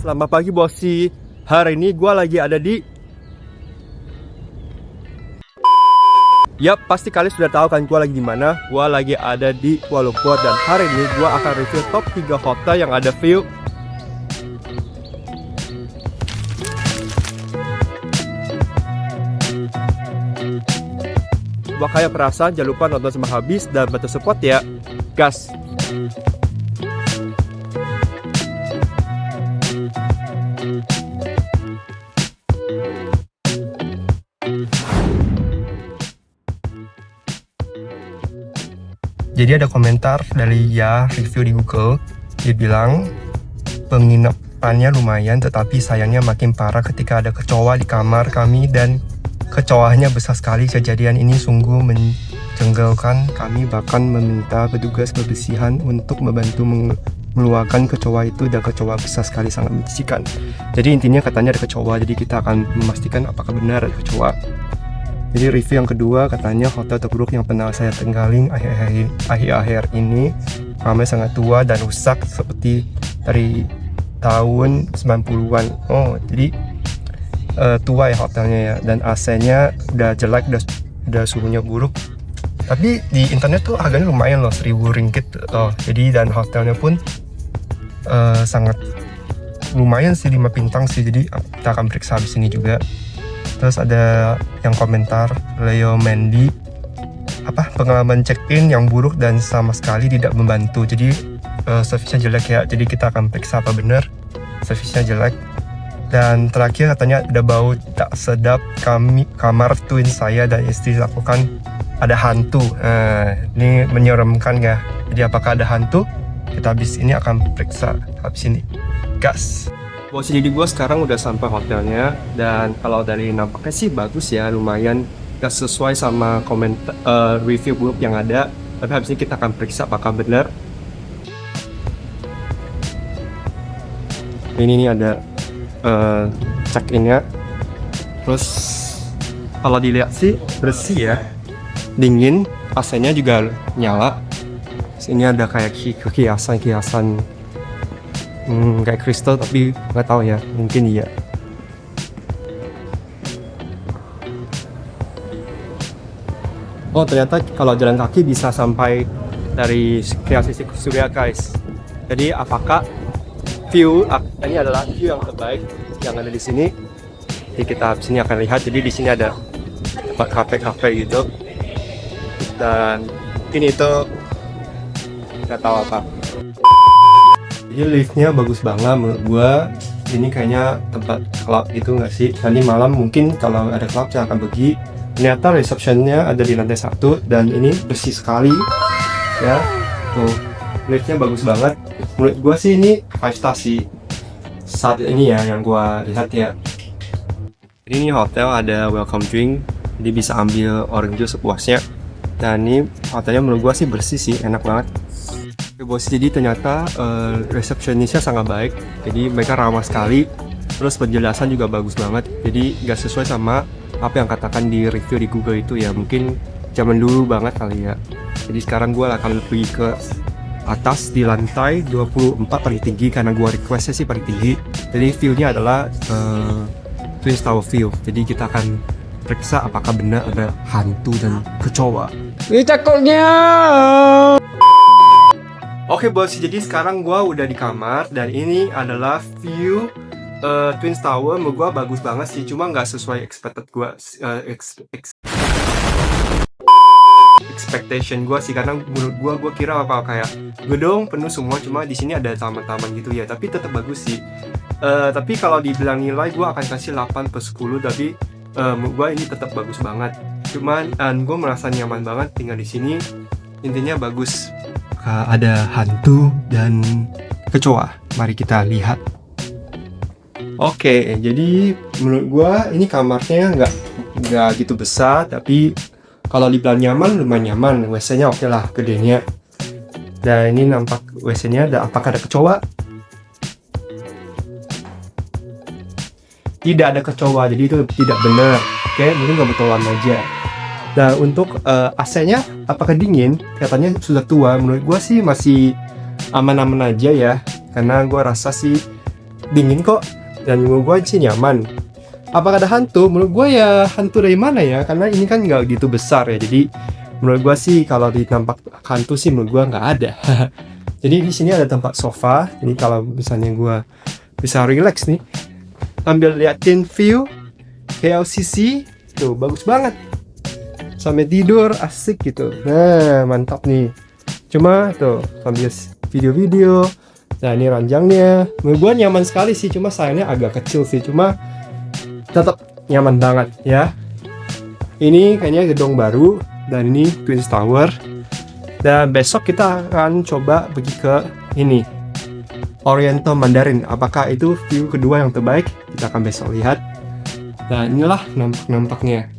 Selamat pagi bosi. Hari ini gue lagi ada di... Yap, pasti kalian sudah tahu kan gue lagi di mana. Gue lagi ada di Kuala Lumpur dan hari ini gue akan review top 3 hotel yang ada view. Buat kayak perasaan, jangan lupa nonton sampai habis dan bantu support ya. Gas! Jadi ada komentar dari review di Google. Dia bilang penginapannya lumayan, tetapi sayangnya makin parah ketika ada kecoa di kamar kami dan kecoanya besar sekali. Kejadian ini sungguh menjengkelkan. Kami bahkan meminta petugas kebersihan untuk membantu mengeluarkan kecoa itu, dan kecoa besar sekali, sangat menjijikan. Jadi intinya katanya ada kecoa, jadi kita akan memastikan apakah benar ada kecoa. Jadi review yang kedua katanya hotel terburuk yang pernah saya tinggalin akhir-akhir ini. Kamarnya sangat tua dan rusak seperti dari tahun 90-an. Oh, jadi tua ya hotelnya ya, dan AC-nya udah jelek, udah suhunya buruk. Tapi di internet tuh harganya lumayan loh, 1.000 ringgit loh. Jadi dan hotelnya pun sangat lumayan sih, 5 bintang sih. Jadi kita akan periksa habis ini juga. Terus ada yang komentar Leo Mendy, pengalaman check-in yang buruk dan sama sekali tidak membantu. Jadi servisnya jelek ya. Jadi kita akan periksa apa benar servisnya jelek. Dan terakhir katanya ada bau tak sedap kamar twin saya dan istri lakukan ada hantu. Ini menyeramkan ya. Jadi apakah ada hantu? Kita habis ini akan periksa habis ini. Gas! Bos, jadi gue sekarang udah sampai hotelnya, dan kalau dari nampaknya sih bagus ya, lumayan gak sesuai sama komentar review buruk yang ada. Tapi habis ini kita akan periksa apakah benar. Ini ada check-innya. Terus kalau dilihat sih bersih ya, dingin, AC-nya juga nyala. Sini ada kayak kiasan kayak kristal, tapi nggak tahu ya, mungkin iya. Oh, ternyata kalau jalan kaki bisa sampai dari kreasi surya guys. Jadi apakah view ini adalah view yang terbaik yang ada di sini? Jadi kita habis ini akan lihat. Jadi di sini ada tempat kafe gitu, dan ini itu nggak tahu apa. Jadi liftnya bagus banget menurut gua. Ini kayaknya tempat club gitu nggak sih? Nanti malam mungkin kalau ada club saya akan pergi. Ternyata receptionnya ada di lantai 1, dan ini bersih sekali ya. Tuh, liftnya bagus banget. Menurut gua sih ini 5 star sih saat ini ya, yang gua lihat ya. Ini hotel ada welcome drink, jadi bisa ambil orange juice sepuasnya. Dan ini hotelnya menurut gua sih bersih sih, enak banget. Oke bos, jadi ternyata resepsionisnya sangat baik, jadi mereka ramah sekali, terus penjelasan juga bagus banget. Jadi gak sesuai sama apa yang katakan di review di Google itu ya, mungkin zaman dulu banget kali ya. Jadi sekarang gue akan pergi ke atas di lantai 24 paling tinggi, karena gue requestnya sih paling tinggi. Jadi view-nya adalah Twin Tower view, jadi kita akan periksa apakah benar ada hantu dan kecoa. Ini takutnya. Oke bos, jadi sekarang gua udah di kamar, dan ini adalah view Twin Tower. Menurut gua bagus banget sih, cuma nggak sesuai expected gua, expectation gua sih, karena menurut gua kira kayak gedung penuh semua, cuma di sini ada taman-taman gitu ya. Tapi tetap bagus sih. Tapi kalau dibilang nilai, gua akan kasih 8/10. Tapi menurut gua ini tetap bagus banget. Cuman gua merasa nyaman banget tinggal di sini. Intinya bagus. Ada hantu dan kecoa. Mari kita lihat. Oke, jadi menurut gua ini kamarnya nggak gitu besar, tapi kalau dibilang nyaman, lumayan nyaman. WC-nya oke lah, gedenya. Dan ini nampak WC-nya apakah ada kecoa? Tidak ada kecoa, jadi itu tidak benar. Oke, mungkin kebetulan aja. Nah untuk AC-nya apakah dingin? Katanya sudah tua. Menurut gue sih masih aman-aman aja ya, karena gue rasa sih dingin kok, dan menurut gue sih nyaman. Apakah ada hantu? Menurut gue ya hantu dari mana ya? Karena ini kan nggak gitu besar ya. Jadi menurut gue sih kalau di tampak hantu sih menurut gue nggak ada. Jadi di sini ada tempat sofa. Jadi kalau misalnya gue bisa relax nih, ambil liatin view KLCC, tuh bagus banget. Sampai tidur asik gitu. Nah mantap nih. Cuma tuh sambil video-video. Nah ini ranjangnya. Menurut gue nyaman sekali sih. Cuma sayangnya agak kecil sih. Cuma tetap nyaman banget ya. Ini kayaknya gedung baru dan ini Twin Tower. Dan besok kita akan coba pergi ke ini Oriental Mandarin. Apakah itu view kedua yang terbaik? Kita akan besok lihat. Dan inilah nampaknya.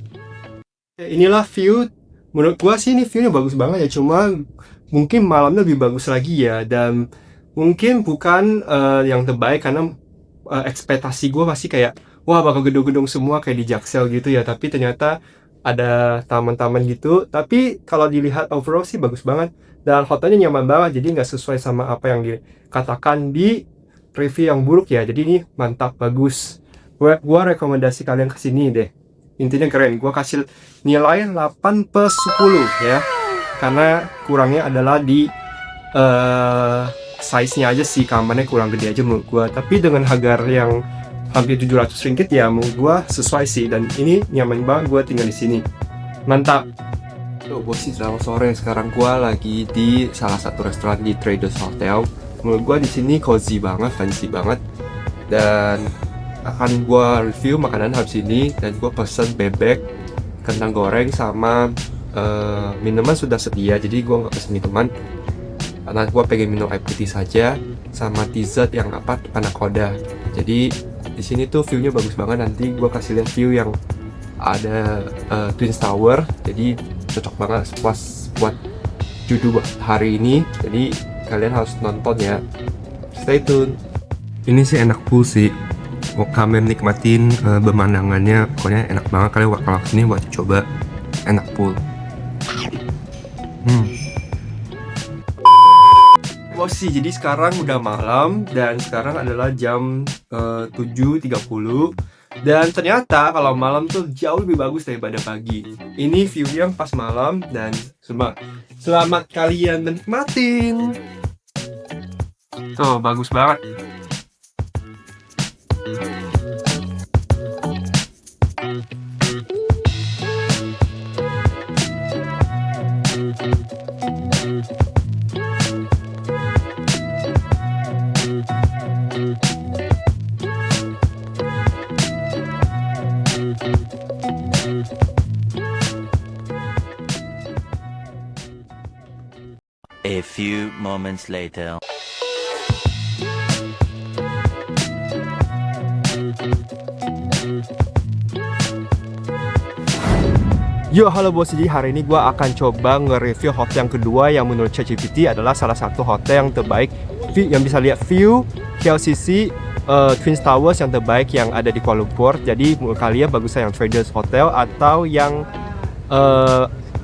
Inilah view. Menurut gua sih ini viewnya bagus banget ya. Cuma mungkin malamnya lebih bagus lagi ya. Dan mungkin bukan yang terbaik karena ekspektasi gua pasti kayak wah bakal gedung-gedung semua kayak di Jaksel gitu ya, tapi ternyata ada taman-taman gitu. Tapi kalau dilihat overall sih bagus banget dan hotelnya nyaman banget, jadi nggak sesuai sama apa yang dikatakan di review yang buruk ya. Jadi ini mantap, bagus. Gua rekomendasi kalian kesini deh. Intinya keren. Gua kasih nilai 8/10 ya, karena kurangnya adalah di size-nya aja sih, kamarnya kurang gede aja menurut gua. Tapi dengan harga yang hampir 700 ringgit ya menurut gua sesuai sih, dan ini nyaman banget gua tinggal di sini. Mantap. Tuh bos sih, selamat sore. Sekarang gua lagi di salah satu restoran di Traders Hotel. Menurut gua di sini cozy banget, fancy banget. Dan akan gua review makanan habis ini, dan gua pesen bebek, kentang goreng sama minuman sudah sedia. Jadi gua nggak pesen minuman karena gua pengen minum air putih saja sama dessert yang panacotta. Jadi di sini tuh view-nya bagus banget. Nanti gue kasih lihat view yang ada Twin Tower. Jadi cocok banget buat judul hari ini. Jadi kalian harus nonton ya. Stay tune. Ini sih enak pool sih. Kalian nikmatin pemandangannya. Pokoknya enak banget. Kalian kalau kesini buat coba. Enak pool. Sih, jadi sekarang udah malam dan sekarang adalah jam 7.30 dan ternyata kalau malam tuh jauh lebih bagus daripada pagi. Ini view yang pas malam dan selamat kalian menikmatin. Tuh bagus banget. A few moments later. Yo, halo bos. Jadi hari ini gue akan coba nge-review hotel yang kedua yang menurut ChatGPT adalah salah satu hotel yang terbaik, yang bisa lihat view KLCC Twin Towers yang terbaik yang ada di Kuala Lumpur. Jadi menurut kalian bagusnya yang Traders Hotel atau yang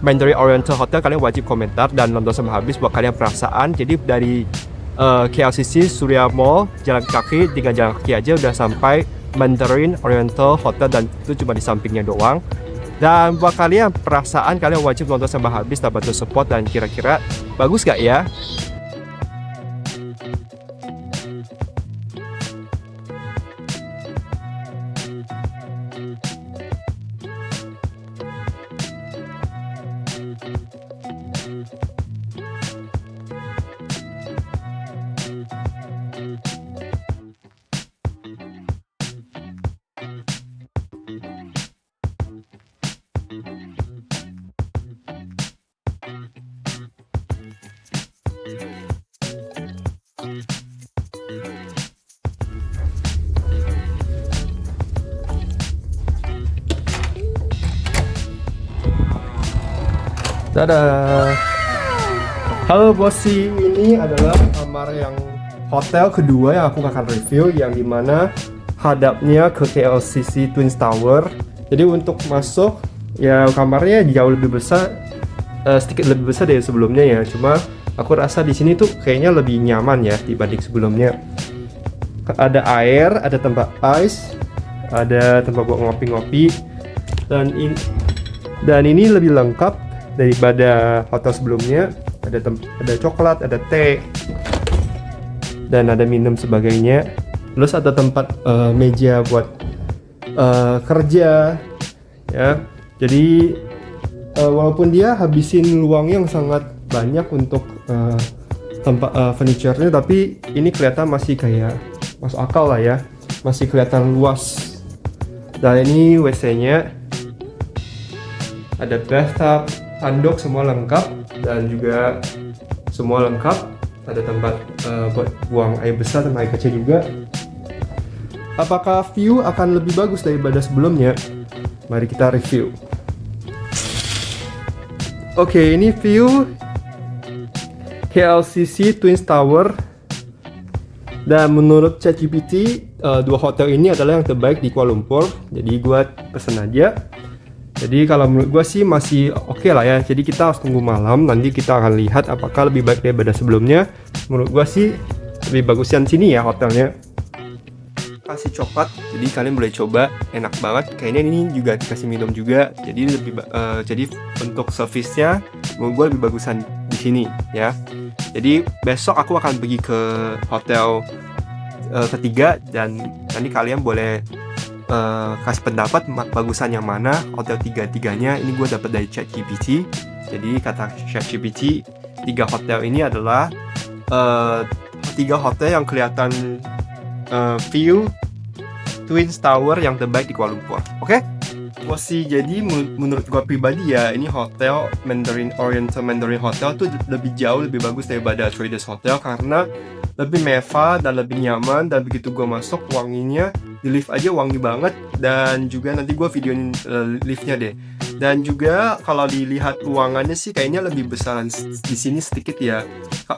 Mandarin Oriental Hotel, kalian wajib komentar dan nonton sampai habis buat kalian perasaan. Jadi dari KLCC Surya Mall jalan kaki, tinggal jalan kaki aja udah sampai Mandarin Oriental Hotel, dan itu cuma di sampingnya doang. Dan buat kalian perasaan, kalian wajib nonton sampai habis dan bantu support. Dan kira-kira bagus gak ya? Dadah. Halo bosi, ini adalah kamar yang hotel kedua yang aku akan review, yang dimana hadapnya ke KLCC Twin Tower. Jadi untuk masuk ya kamarnya jauh lebih besar, sedikit lebih besar dari sebelumnya ya. Cuma aku rasa di sini tuh kayaknya lebih nyaman ya dibanding sebelumnya. Ada air, ada tempat ice, ada tempat buat ngopi-ngopi, dan ini lebih lengkap daripada hotel sebelumnya. Ada coklat, ada teh, dan ada minum sebagainya. Terus ada tempat meja buat kerja, ya. Jadi walaupun dia habisin luang yang sangat banyak untuk tempat furniture-nya, tapi ini kelihatan masih kayak masuk akal lah ya, masih kelihatan luas. Dan ini WC-nya, ada bathtub, handuk, semua lengkap, dan juga semua lengkap. Ada tempat buat buang air besar dan air kecil juga. Apakah view akan lebih bagus daripada sebelumnya? Mari kita review. Oke, ini view KLCC Twin Tower. Dan menurut ChatGPT, dua hotel ini adalah yang terbaik di Kuala Lumpur. Jadi gue pesen aja. Jadi kalau menurut gue sih masih oke lah ya. Jadi kita harus tunggu malam. Nanti kita akan lihat apakah lebih baik daripada sebelumnya. Menurut gue sih lebih bagus yang sini ya hotelnya. Kasih coklat, jadi kalian boleh coba, enak banget. Kayaknya ini juga dikasih minum juga. Jadi jadi untuk servisnya menurut gue lebih bagusan di sini ya. Jadi besok aku akan pergi ke hotel ketiga, dan nanti kalian boleh kasih pendapat bagusan yang mana hotel tiga-tiganya. Ini gue dapat dari ChatGPT. Jadi kata ChatGPT, 3 hotel ini adalah 3 hotel yang kelihatan view Twin Tower yang terbaik di Kuala Lumpur. Oke? Jadi menurut gue pribadi ya, ini hotel Oriental Mandarin Hotel tuh lebih jauh lebih bagus daripada Traders Hotel, karena lebih mewah dan lebih nyaman. Dan begitu gue masuk, wanginya di lift aja wangi banget. Dan juga nanti gue videoin liftnya deh. Dan juga kalau dilihat ruangannya sih kayaknya lebih besaran di sini sedikit ya.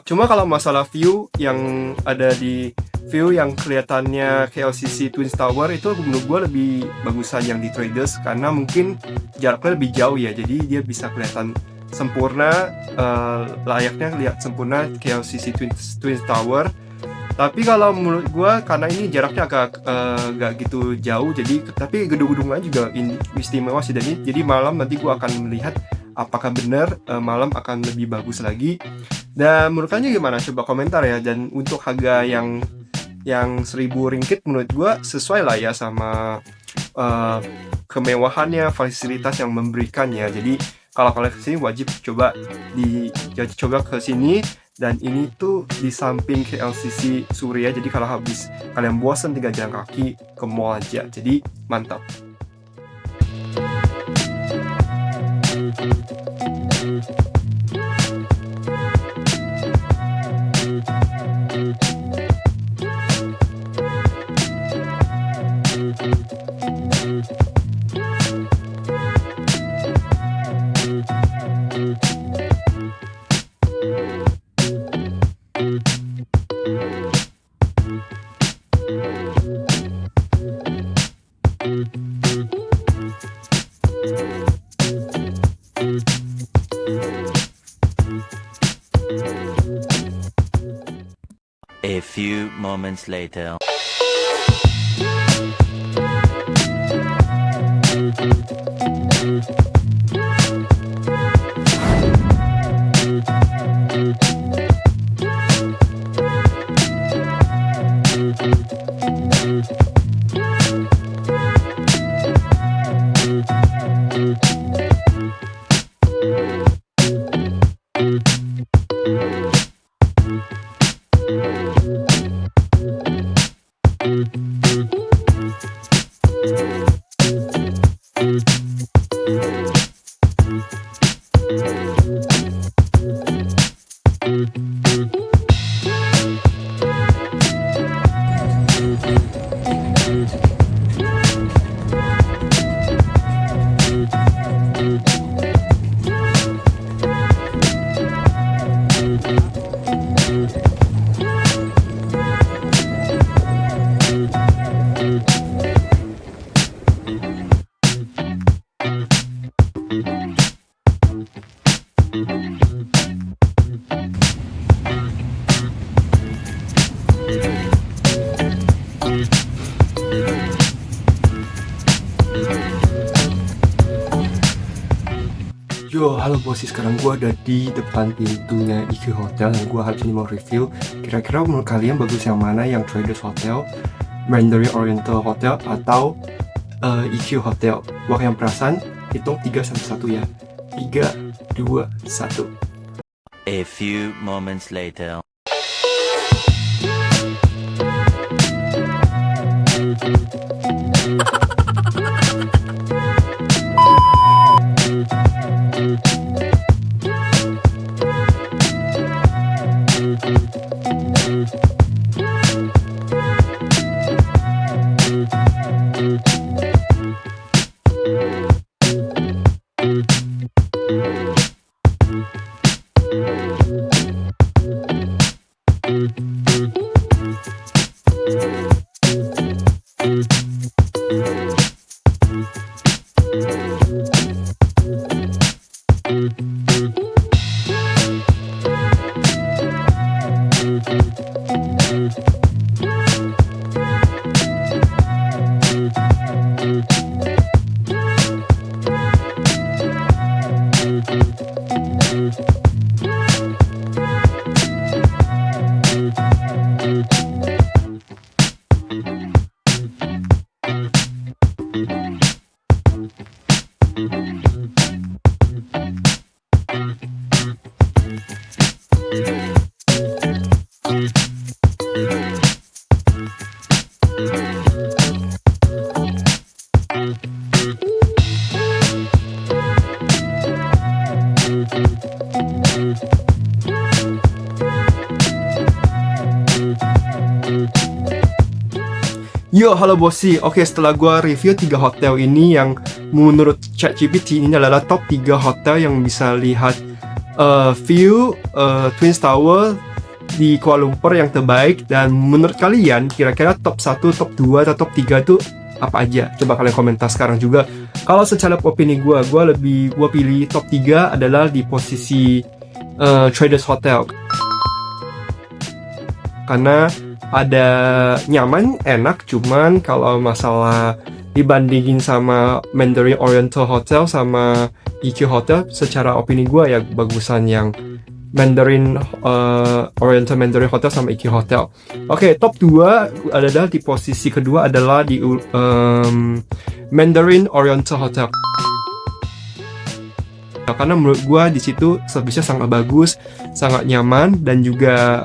Cuma kalau masalah view yang ada di view yang kelihatannya KLCC Twin Tower itu menurut gue lebih bagusan yang di Traders, karena mungkin jaraknya lebih jauh ya. Jadi dia bisa kelihatan sempurna, layaknya lihat sempurna KLCC Twin Tower. Tapi kalau menurut gue, karena ini jaraknya agak gitu jauh, jadi tapi gedung-gedungnya juga istimewa sih. Jadi malam nanti gue akan melihat apakah benar malam akan lebih bagus lagi. Dan menurut kalian gimana? Coba komentar ya. Dan untuk harga yang 1.000 ringgit menurut gue sesuai lah ya sama kemewahannya, fasilitas yang memberikannya. Jadi kalau kalian kesini wajib coba ke sini. Dan ini tuh di samping KLCC Suria. Jadi kalau habis kalian bosan tinggal jalan kaki ke mall aja. Jadi mantap. A few moments later. A Yo, halo bosi, sekarang gue ada di depan pintunya IQ Hotel dan gue hari ini mau review. Kira-kira menurut kalian bagus yang mana, yang Traders Hotel, Mandarin Oriental Hotel, atau IQ Hotel? Wah, yang perasan, hitung 3 sampai 1 ya. 3, 2, 1. A few moments later. Yo, halo bosi. Oke, setelah gua review 3 hotel ini yang menurut ChatGPT ini adalah top 3 hotel yang bisa lihat view Twin Tower di Kuala Lumpur yang terbaik. Dan menurut kalian kira-kira top 1, top 2, atau top 3 itu apa aja? Coba kalian komentar sekarang juga. Kalau secara opini gua pilih top 3 adalah di posisi Traders Hotel. Karena ada nyaman, enak, cuman kalau masalah dibandingin sama Mandarin Oriental Hotel sama IQ Hotel, secara opini gue ya bagusan yang Mandarin Oriental Mandarin Hotel sama IQ Hotel. Oke, top 2 adalah di posisi kedua adalah di Mandarin Oriental Hotel. Karena menurut gue di situ servisnya sangat bagus, sangat nyaman, dan juga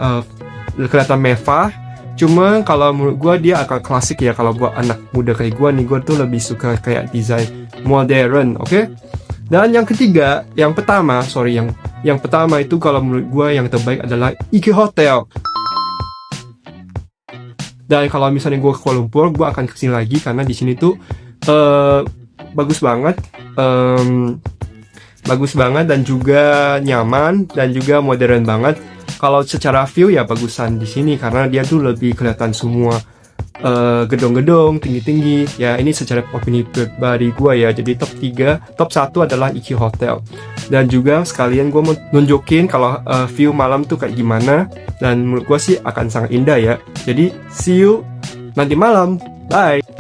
kelihatan mewah. Cuma kalau menurut gue dia akan klasik ya. Kalau buat anak muda kayak gue nih, gue tuh lebih suka kayak desain modern, oke? Dan yang ketiga, yang pertama itu kalau menurut gue yang terbaik adalah IQ Hotel. Dan kalau misalnya gue ke Kuala Lumpur, gue akan kesini lagi karena di sini tuh bagus banget dan juga nyaman dan juga modern banget. Kalau secara view ya bagusan di sini karena dia tuh lebih kelihatan semua gedung-gedung tinggi-tinggi. Ya ini secara opini pribadi gue ya. Jadi top 3, top 1 adalah IQ Hotel. Dan juga sekalian gue mau nunjukin kalau view malam tuh kayak gimana. Dan menurut gue sih akan sangat indah ya. Jadi see you nanti malam. Bye.